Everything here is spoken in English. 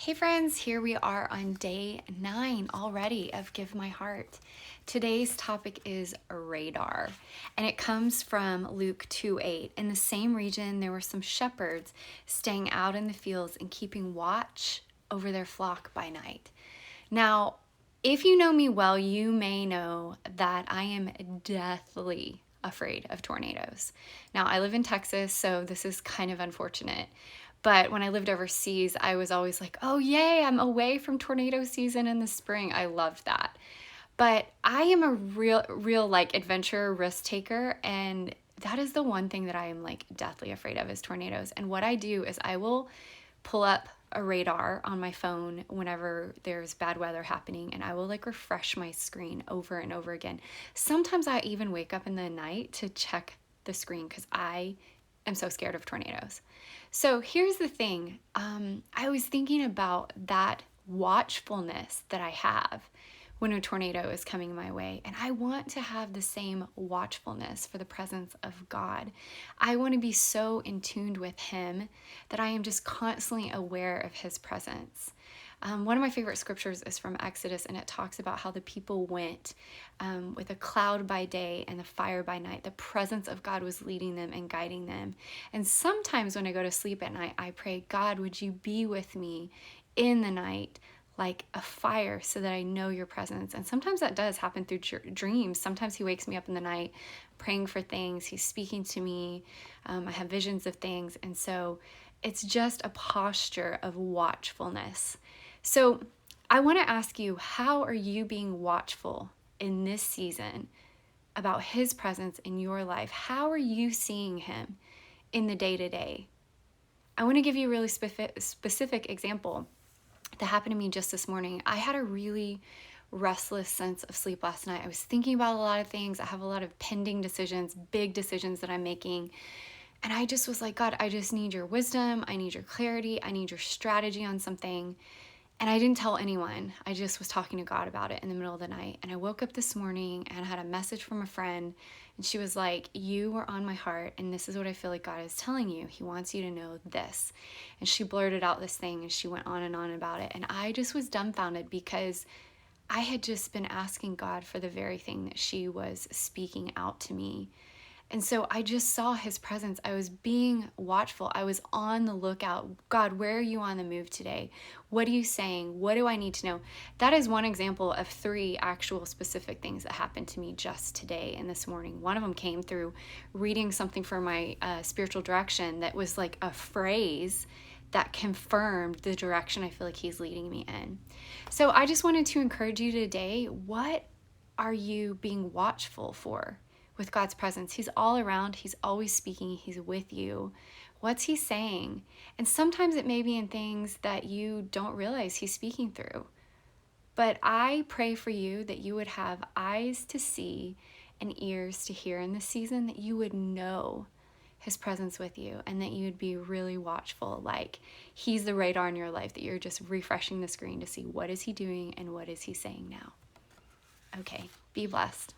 Hey friends, here we are on day 9 already of Give My Heart. Today's topic is radar, and it comes from Luke 2:8. In the same region, there were some shepherds staying out in the fields and keeping watch over their flock by night. Now, if you know me well, you may know that I am deathly afraid of tornadoes. Now, I live in Texas, so this is kind of unfortunate. But when I lived overseas, I was always like, oh, yay, I'm away from tornado season in the spring. I loved that. But I am a real like adventure risk taker. And that is the one thing that I am like deathly afraid of is tornadoes. And what I do is I will pull up a radar on my phone whenever there's bad weather happening, and I will like refresh my screen over and over again. Sometimes I even wake up in the night to check the screen because I am so scared of tornadoes. So here's the thing. I was thinking about that watchfulness that I have when a tornado is coming my way. And I want to have the same watchfulness for the presence of God. I want to be so in tune with Him that I am just constantly aware of His presence. One of my favorite scriptures is from Exodus, and it talks about how the people went with a cloud by day and a fire by night. The presence of God was leading them and guiding them. And sometimes when I go to sleep at night, I pray, God, would you be with me in the night like a fire so that I know your presence? And sometimes that does happen through dreams. Sometimes He wakes me up in the night praying for things. He's speaking to me. I have visions of things. And so it's just a posture of watchfulness. So I want to ask you, how are you being watchful in this season about His presence in your life? How are you seeing Him in the day-to-day? I want to give you a really specific example that happened to me just this morning. I had a really restless sense of sleep last night. I was thinking about a lot of things. I have a lot of pending decisions, big decisions that I'm making. And I just was like, God, I just need your wisdom. I need your clarity. I need your strategy on something. And I didn't tell anyone. I just was talking to God about it in the middle of the night. And I woke up this morning and I had a message from a friend. And she was like, you were on my heart. And this is what I feel like God is telling you. He wants you to know this. And she blurted out this thing and she went on and on about it. And I just was dumbfounded because I had just been asking God for the very thing that she was speaking out to me. And so I just saw His presence. I was being watchful. I was on the lookout. God, where are you on the move today? What are you saying? What do I need to know? That is one example of 3 actual specific things that happened to me just today and this morning. One of them came through reading something for my spiritual direction that was like a phrase that confirmed the direction I feel like He's leading me in. So I just wanted to encourage you today. What are you being watchful for? With God's presence, He's all around. He's always speaking. He's with you. What's He saying? And sometimes it may be in things that you don't realize He's speaking through. But I pray for you that you would have eyes to see and ears to hear in this season, that you would know His presence with you, and that you would be really watchful, like He's the radar in your life, that you're just refreshing the screen to see what is He doing and what is He saying now. Okay, be blessed.